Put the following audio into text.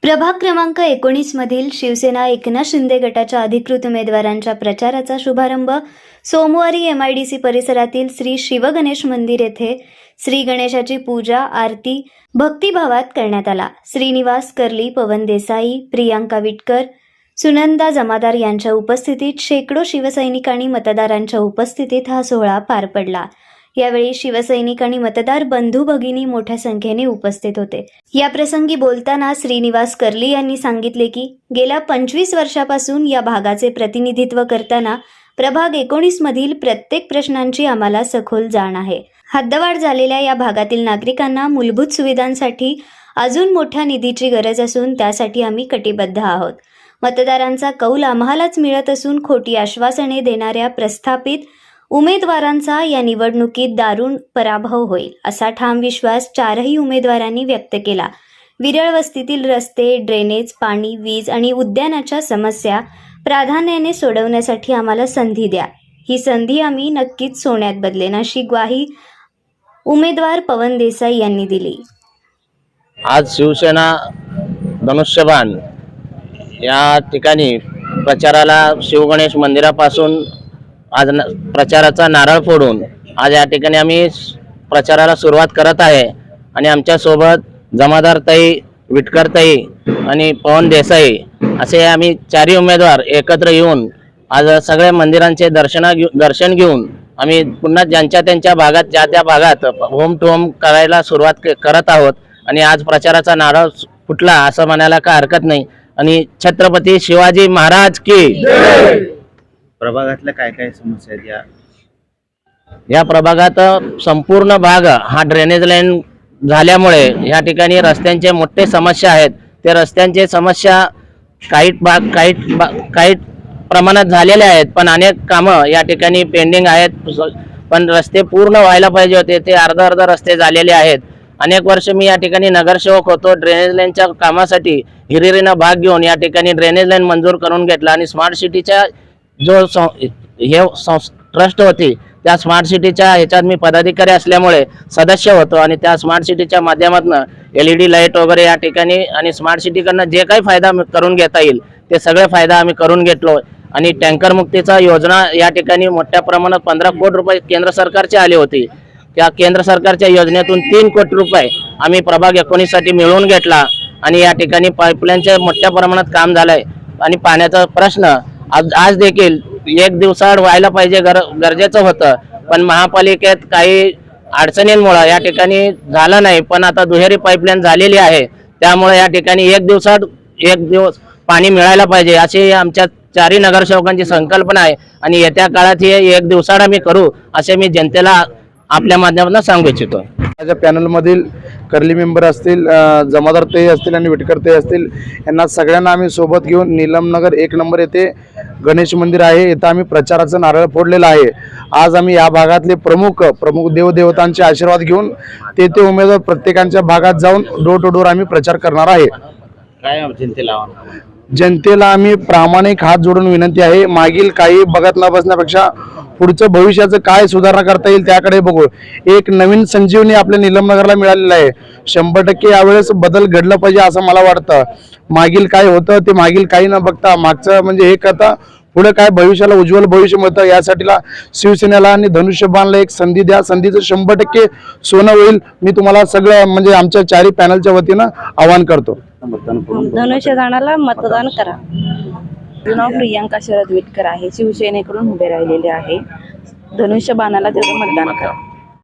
प्रभाग क्रमांक 19 मधील शिवसेना एकनाथ शिंदे गटाच्या अधिकृत उमेदवारांच्या प्रचाराचा शुभारंभ सोमवारी MIDC परिसरातील श्री शिवगणेश मंदिर येथे श्री गणेशाची पूजा आरती भक्तिभावात करण्यात आला। श्रीनिवास कर्ली, पवन देसाई, प्रियांका विटकर, सुनंदा जमादार यांच्या उपस्थितीत शेकडो शिवसैनिकांनी मतदारांच्या उपस्थितीत हा सोहळा पार पडला। यावेळी शिवसैनिक आणि मतदार बंधू भगिनी मोठ्या संख्येने उपस्थित होते। या प्रसंगी बोलताना श्रीनिवास कर्ली यांनी सांगितले की गेल्या 25 वर्षापासून या भागाचे प्रतिनिधित्व करताना प्रभाग 19 मधील प्रत्येक प्रश्नांची आम्हाला सखोल जाण आहे। हद्दवाढ झालेल्या या भागातील नागरिकांना मूलभूत सुविधांसाठी अजून मोठ्या निधीची गरज असून त्यासाठी आम्ही कटिबद्ध आहोत। मतदारांचा कौल आम्हालाच मिळत असून खोटी आश्वासने देणाऱ्या प्रस्थापित उमेदवारांचा या निवडणुकीत दारुण पराभव होईल असा ठाम विश्वास चारही उमेदवारांनी व्यक्त केला। विरळ वस्तीतील रस्ते, ड्रेनेज, पाणी, वीज आणि उद्यानाच्या समस्या प्राधान्याने सोडवण्यासाठी आम्हाला संधी द्या। ही संधी आम्ही नक्कीच सोन्यात बदलेन अशी ग्वाही उमेदवार पवन देसाई यांनी दिली। आज शिवसेना धनुष्यबाण या ठिकाणी प्रचाराला शिवगणेश मंदिरापासून आज प्रचाराचा नारळ फोडून आज या ठिकाणी आम्ही प्रचाराला सुरुवात करत आहे आणि आमच्या सोबत जमादार ताई, विटकर ताई आणि पवन देसाई असे आम्ही चारही उमेदवार एकत्र येऊन आज सगळ्या मंदिरांचे दर्शन घेऊन आम्ही पुन्हा ज्यांच्या त्यांच्या भागात त्या भागात होम टू होम करायला सुरुवात करत आहोत आणि आज प्रचाराचा नारळ फुटला असं म्हणायला काय हरकत नाही। आणि छत्रपती शिवाजी महाराज की प्रभागातल्या काय काय समस्या आहेत? या प्रभागात संपूर्ण भाग हा ड्रेनेज लाईन झाल्यामुळे या ठिकाणी रस्त्यांचे मोठे समस्या आहेत। ते रस्त्यांचे समस्या काही प्रमाणात झालेले आहेत, पण अनेक कामं या ठिकाणी पेंडिंग आहेत। पण रस्ते पूर्ण व्हायला पाहिजे होते, ते अर्धा रस्ते झालेले आहेत। अनेक वर्ष मी या ठिकाणी नगरसेवक होतो। ड्रेनेज लाईनच्या कामासाठी हिरिरीनं भाग घेऊन या ठिकाणी ड्रेनेज लाईन मंजूर करून घेतला आणि स्मार्ट सिटीच्या जो ट्रस्ट होती त्या स्मार्ट सिटीच्या ह्याच्यात मी पदाधिकारी असल्यामुळे सदस्य होतो आणि त्या स्मार्ट सिटीच्या माध्यमातून LED लाईट वगैरे या ठिकाणी आणि स्मार्ट सिटीकडनं जे काही फायदा करून घेता येईल ते सगळे फायदा आम्ही करून घेतलो। आणि टँकर मुक्तीचा योजना या ठिकाणी मोठ्या प्रमाणात 15 कोटी रुपये केंद्र सरकारचे आले होते। त्या केंद्र सरकारच्या योजनेतून 3 कोटी रुपये आम्ही प्रभाग 19 साठी मिळवून घेतला आणि या ठिकाणी पाईपलाईनचे मोठ्या प्रमाणात काम झालंय आणि पाण्याचा प्रश्न आज देखील एक दिवसाआड व्हायला पाहिजे गरजेचं होतं, पण महापालिकेत काही अडचणींमुळे या ठिकाणी झालं नाही। पण आता दुहेरी पाईपलाईन झालेली आहे, त्यामुळे या ठिकाणी एक दिवस पाणी मिळायला पाहिजे अशी आमच्या चारही नगरसेवकांची संकल्पना आहे आणि येत्या काळात हे एक दिवसाआड आम्ही करू असे मी जनतेला आपल्या माध्यमातून सांगू इच्छितो। माझ्या पॅनल मधील कर्ली मेंबर असतील, जमादार ताई असतील आणि विटकर ताई असतील, यांना सगळ्यांना आम्ही सोबत घेऊन नीलमनगर 1 नंबर येथे गणेश मंदिर आहे, इथं आम्ही प्रचाराचं नारळ फोडलेलं आहे। आज आम्ही या भागातले प्रमुख देवदेवतांचे आशीर्वाद घेऊन ते उमेदवार प्रत्येकांच्या भागात जाऊन डोर टू डोर आम्ही प्रचार करणार आहे। काय जनतेला आम्ही प्रामाणिक हात जोडून विनंती आहे, मागील काही बघत न बसण्यापेक्षा पुढचं भविष्याचं काय सुधारणा करता येईल त्याकडे बघू। एक नवीन संजीवनी आपल्या नीलमनगरला मिळालेला आहे। 100% यावेळेस बदल घडला पाहिजे असं मला वाटतं। मागील काय होतं ते मागील काही न बघता मागचं म्हणजे हे करता पुढे काय भविष्याला उज्ज्वल भविष्य मिळतं यासाठीला शिवसेनेला आणि धनुष्यबाणला एक संधी द्या। संधीचं 100% सोनं होईल। मी तुम्हाला सगळं म्हणजे आमच्या चारही पॅनलच्या वतीनं आवाहन करतो। धनुष्यबाणाला मतदान करा। माझं नाव प्रियांका शरद विटकर आहे, शिवसेनेकडून उभे राहिलेले आहे। धनुष्यबाणाला तेवढं मतदान करा।